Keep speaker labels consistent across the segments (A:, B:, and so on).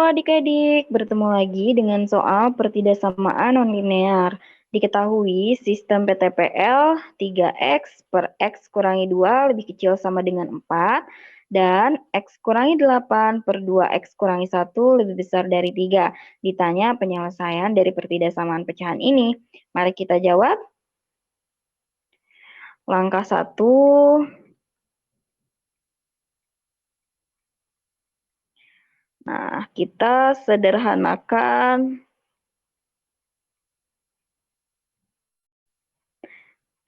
A: adik-adik, bertemu lagi dengan soal pertidaksamaan nonlinear. Diketahui sistem PTPL 3x per x kurangi 2 lebih kecil sama dengan 4 dan x kurangi 8 per 2x kurangi 1 lebih besar dari 3. Ditanya penyelesaian dari pertidaksamaan pecahan ini. Mari kita jawab. Langkah 1. Nah, kita sederhanakan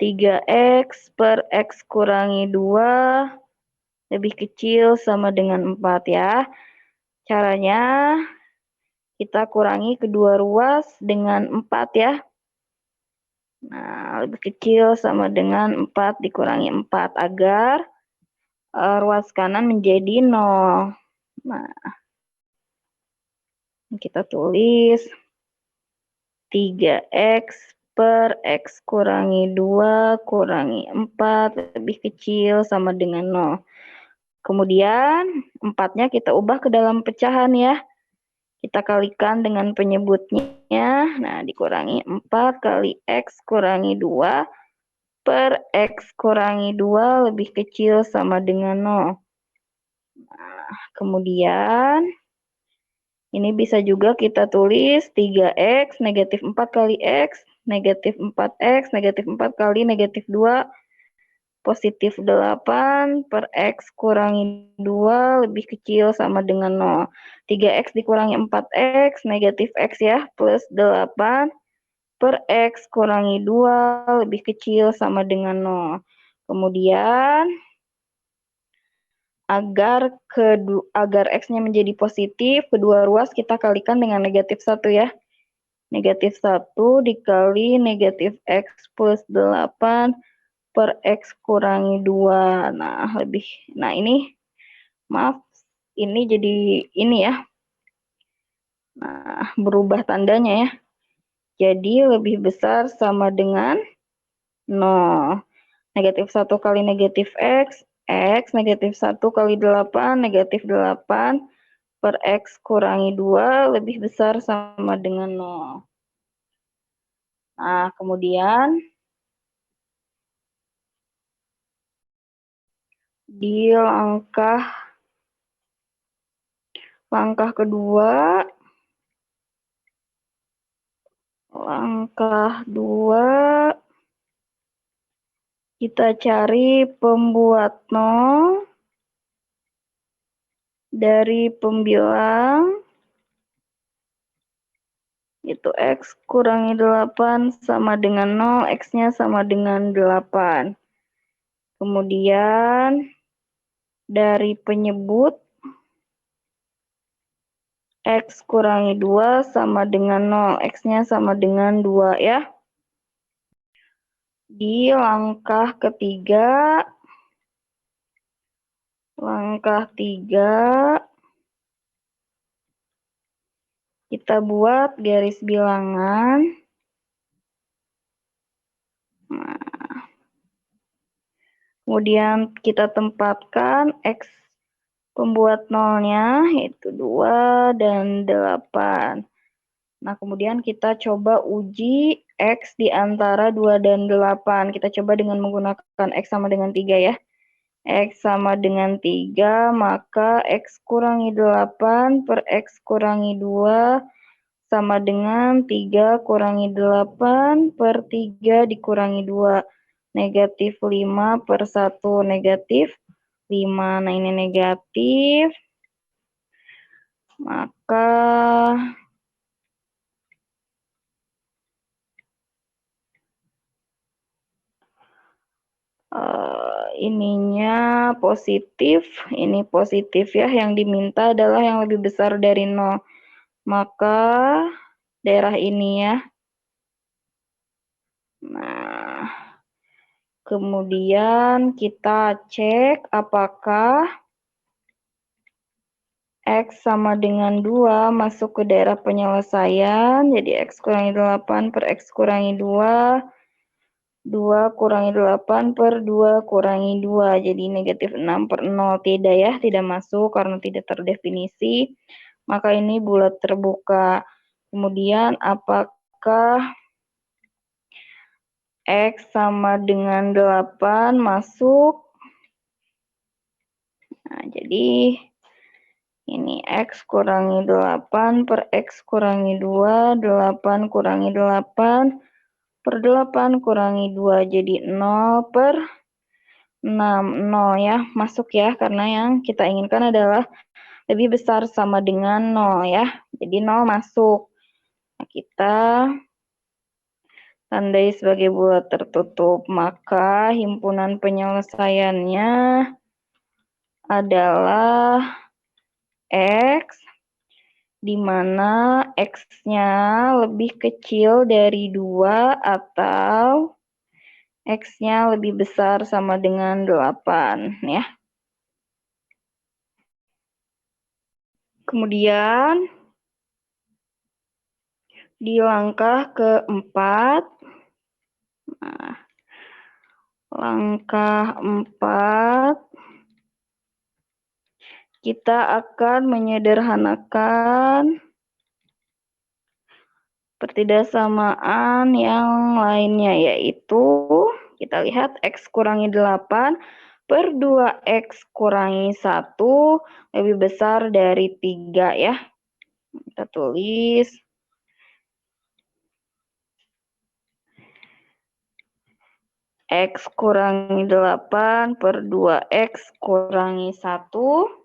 A: 3x per x kurangi 2 lebih kecil sama dengan 4 ya. Caranya kita kurangi kedua ruas dengan 4 ya. Nah, lebih kecil sama dengan 4 dikurangi 4 agar ruas kanan menjadi 0. Nah, kita tulis 3x per x kurangi 2 kurangi 4 lebih kecil sama dengan 0. Kemudian 4-nya kita ubah ke dalam pecahan ya. Kita kalikan dengan penyebutnya. Nah, dikurangi 4 kali x kurangi 2 per x kurangi 2 lebih kecil sama dengan 0. Nah, kemudian ini bisa juga kita tulis 3x negatif 4 kali x, negatif 4x, negatif 4 kali negatif 2, positif 8 per x kurangi 2 lebih kecil sama dengan 0. 3x dikurangi 4x, negatif x ya, plus 8 per x kurangi 2 lebih kecil sama dengan 0. Kemudian agar x-nya menjadi positif, kedua ruas kita kalikan dengan negatif 1 ya. Negatif 1 dikali negatif x plus 8 per x kurangi 2. Nah ini, maaf, ini jadi ini ya. Nah, berubah tandanya ya. Jadi lebih besar sama dengan 0. Negatif 1 kali negatif x, x negatif 1 kali 8, negatif 8 per x kurangi 2 lebih besar sama dengan 0. Nah, kemudian di langkah kedua, kita cari pembuat 0 dari pembilang itu x kurangi 8 sama dengan 0, x-nya sama dengan 8. Kemudian dari penyebut x kurangi 2 sama dengan 0, x-nya sama dengan 2 ya. Di langkah ketiga, kita buat garis bilangan. Nah, kemudian kita tempatkan x pembuat nolnya, yaitu 2 dan 8. Nah, kemudian kita coba uji x di antara 2 dan 8. Kita coba dengan menggunakan x sama dengan 3 ya. X sama dengan 3, maka x kurangi 8 per x kurangi 2 sama dengan 3 kurangi 8 per 3 dikurangi 2. Negatif 5 per 1, negatif 5. Nah, ini negatif. Maka ininya positif, ini positif ya. Yang diminta adalah yang lebih besar dari 0. Maka daerah ini ya. Nah, kemudian kita cek apakah x sama dengan 2 masuk ke daerah penyelesaian. Jadi x kurangi 8 per x kurangi 2. 2 kurangi 8 per 2 kurangi 2. Jadi negatif 6 per 0. Tidak ya, tidak masuk karena tidak terdefinisi. maka ini bulat terbuka. Kemudian apakah X sama dengan 8 masuk? Nah, jadi ini X kurangi 8 per X kurangi 2, 8 kurangi 8 per 8 kurangi 2, jadi 0 per 6. 0 ya, masuk ya, karena yang kita inginkan adalah lebih besar sama dengan 0 ya. Jadi 0 masuk. Nah, kita tandai sebagai bulat tertutup, maka himpunan penyelesaiannya adalah X, di mana X-nya lebih kecil dari 2 atau X-nya lebih besar sama dengan 8 ya. Kemudian di langkah keempat, nah, langkah 4 kita akan menyederhanakan pertidaksamaan yang lainnya, yaitu kita lihat X kurangi 8 per 2X kurangi 1 lebih besar dari 3 ya. Kita tulis X kurangi 8 per 2X kurangi 1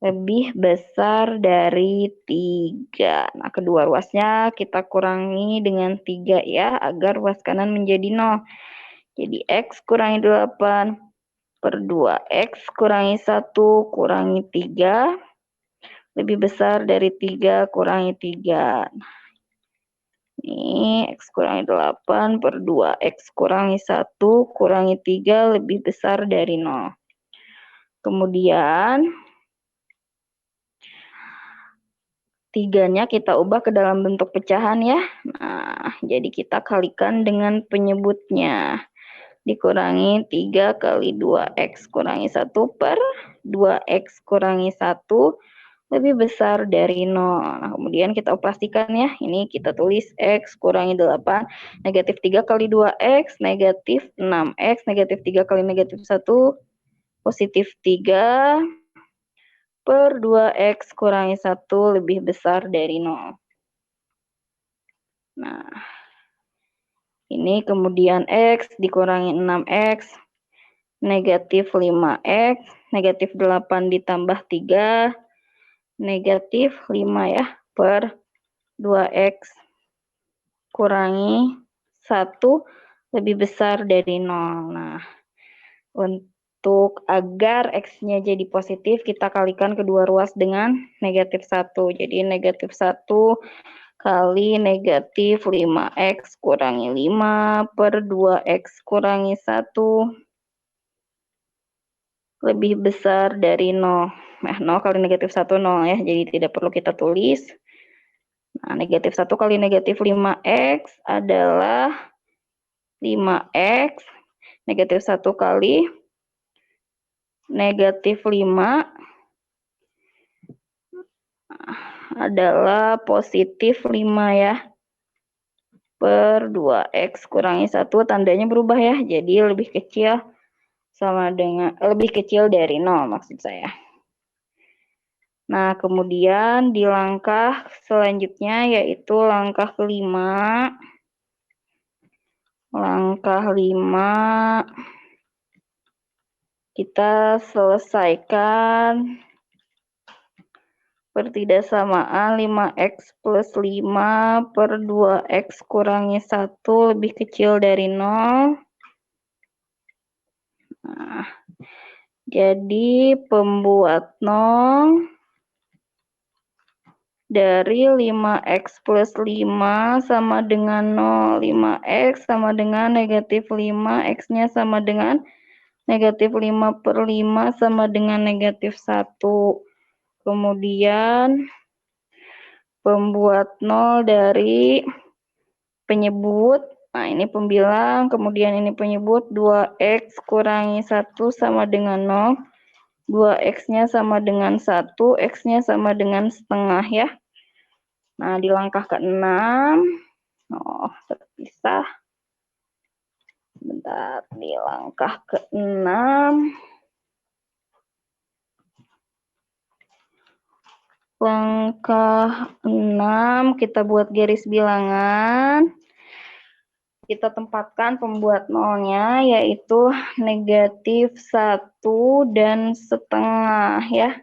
A: lebih besar dari 3. Nah, kedua ruasnya kita kurangi dengan 3 ya, agar ruas kanan menjadi 0. Jadi X kurangi 8 per 2X kurangi 1 kurangi 3 lebih besar dari 3 kurangi 3. Ini X kurangi 8 per 2X kurangi 1 kurangi 3 lebih besar dari 0. Kemudian 3-nya kita ubah ke dalam bentuk pecahan ya. Nah, jadi kita kalikan dengan penyebutnya. Dikurangi 3 kali 2X kurangi 1 per 2X kurangi 1 lebih besar dari 0. Nah, kemudian kita operasikan ya. Ini kita tulis X kurangi 8, negatif 3 kali 2X, negatif 6X, negatif 3 kali negatif 1, positif 3, per 2X kurangi 1 lebih besar dari 0. Nah, ini kemudian X dikurangi 6X, negatif 5X, negatif 8 ditambah 3, negatif 5 ya, per 2X kurangi 1 lebih besar dari 0. Nah, untuk agar X-nya jadi positif, kita kalikan kedua ruas dengan negatif 1. Jadi negatif 1 kali negatif 5X kurangi 5 per 2X kurangi 1 lebih besar dari 0. Nah, 0 kali negatif 1, 0 ya. Jadi tidak perlu kita tulis. Nah, negatif 1 kali negatif 5X adalah 5X. Negatif 1 kali negatif 5 adalah positif 5 ya. Per 2X kurangi 1, tandanya berubah ya. Jadi lebih kecil sama dengan lebih kecil dari 0 maksud saya. Nah, kemudian di langkah selanjutnya yaitu langkah kelima. Langkah 5 kita selesaikan pertidaksamaan 5X plus 5 per 2X kurangi 1 lebih kecil dari 0. Nah, jadi pembuat 0 dari 5X plus 5 sama dengan 0. 5X sama dengan negatif 5, X-nya sama dengan negatif 5 per 5 sama dengan negatif 1. Kemudian pembuat 0 dari penyebut. Nah, ini pembilang, kemudian ini penyebut 2X kurangi 1 sama dengan 0. 2x-nya sama dengan 1, x-nya sama dengan setengah ya. Nah, di langkah ke-6, terpisah. Bentar, di langkah ke-6. Langkah 6, kita buat garis bilangan. Kita tempatkan pembuat nolnya, yaitu negatif 1 dan setengah ya.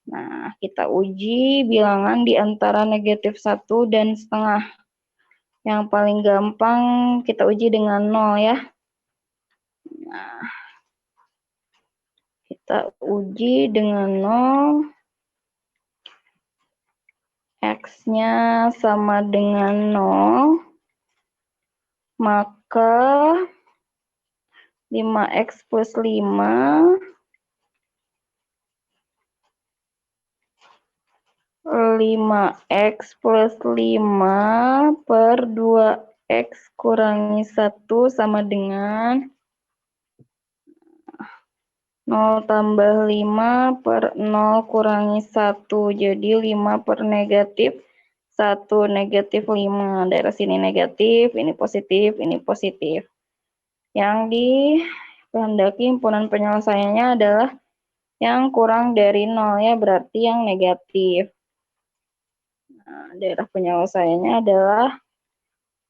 A: Nah, kita uji bilangan di antara negatif 1 dan setengah. Yang paling gampang kita uji dengan 0 ya. Nah, kita uji dengan 0. X-nya sama dengan 0. Maka 5x plus 5 5x plus 5 per 2x kurangi 1 sama dengan 0 tambah 5 per 0 kurangi 1. Jadi 5 per negatif 1 negatif 5. Dari sini negatif, ini positif, ini positif. Yang dikehendaki himpunan penyelesaiannya adalah yang kurang dari 0 ya, berarti yang negatif. Nah, daerah penyelesaiannya adalah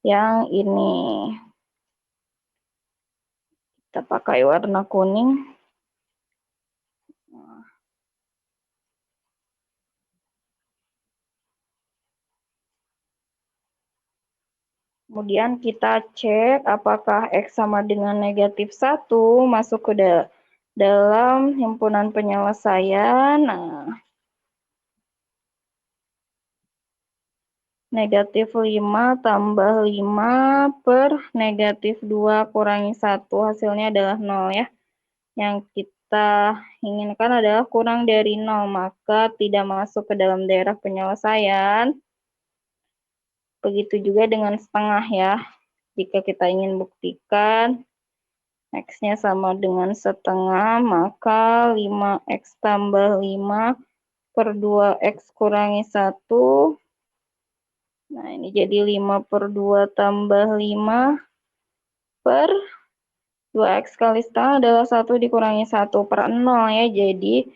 A: yang ini. Kita pakai warna kuning. Kemudian kita cek apakah X sama dengan negatif 1 masuk ke dalam himpunan penyelesaian. Nah, negatif 5 tambah 5 per negatif 2 kurangi 1. Hasilnya adalah 0 ya. Yang kita inginkan adalah kurang dari 0, maka tidak masuk ke dalam daerah penyelesaian. Begitu juga dengan setengah ya. Jika kita ingin buktikan X-nya sama dengan setengah, maka 5X tambah 5 per 2X kurangi 1. Nah, ini jadi 5 per 2 tambah 5 per 2X kali setengah adalah 1 dikurangi 1 per 0 ya. Jadi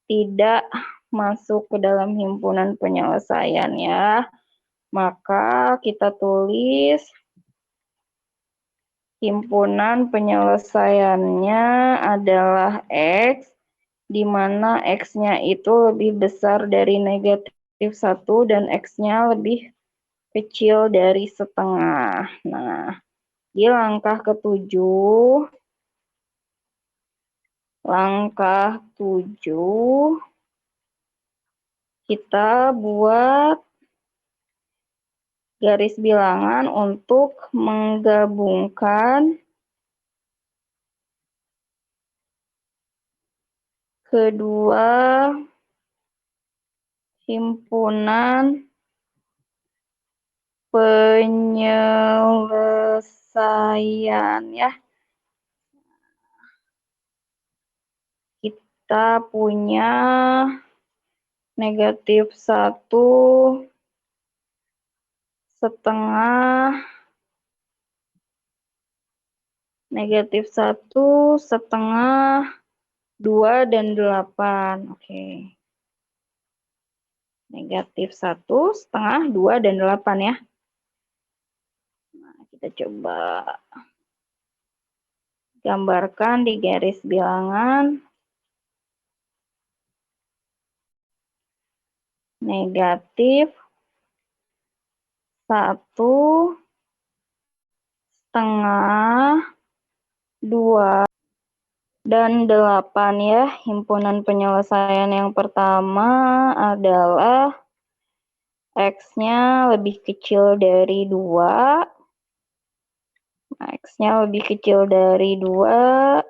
A: tidak masuk ke dalam himpunan penyelesaian ya. Maka kita tulis himpunan penyelesaiannya adalah X, di mana X-nya itu lebih besar dari negatif 1 dan X-nya lebih kecil dari setengah. Nah, di langkah ke-7, kita buat garis bilangan untuk menggabungkan kedua himpunan penyelesaian ya. Kita punya negatif 1 setengah, negatif 1 setengah, 2 dan 8. Oke. Negatif 1 setengah, 2 dan 8 ya. Nah, kita coba gambarkan di garis bilangan. Negatif 1 setengah, 2 dan 8 ya. Himpunan penyelesaian yang pertama adalah X-nya lebih kecil dari 2. X-nya lebih kecil dari 2.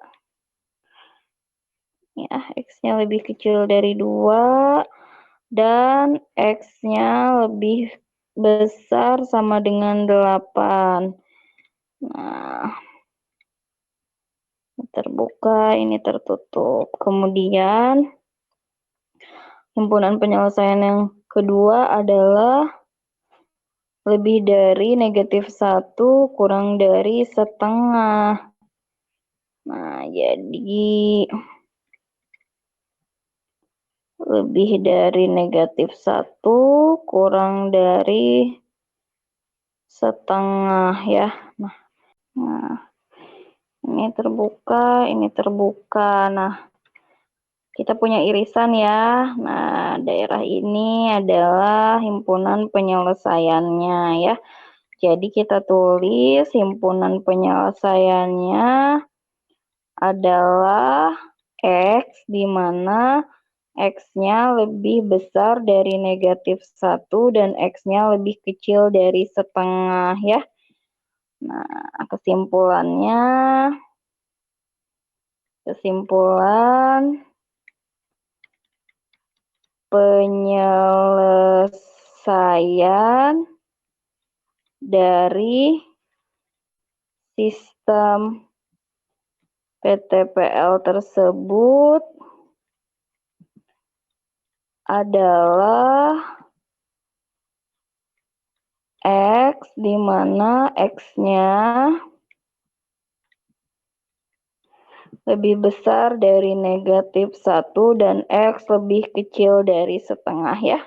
A: Ya, X-nya lebih kecil dari 2. Dan X-nya lebih besar sama dengan 8. Nah, terbuka, ini tertutup. Kemudian himpunan penyelesaian yang kedua adalah lebih dari -1 kurang dari setengah. Nah, jadi lebih dari -1 kurang dari setengah ya. Nah, ini terbuka, ini terbuka. Nah, kita punya irisan ya. Nah, daerah ini adalah himpunan penyelesaiannya ya. Jadi kita tulis himpunan penyelesaiannya adalah X, di mana X-nya lebih besar dari -1 dan X-nya lebih kecil dari setengah ya. Nah, kesimpulan penyelesaian dari sistem PTPL tersebut adalah X, di mana X-nya lebih besar dari -1 dan X lebih kecil dari setengah ya.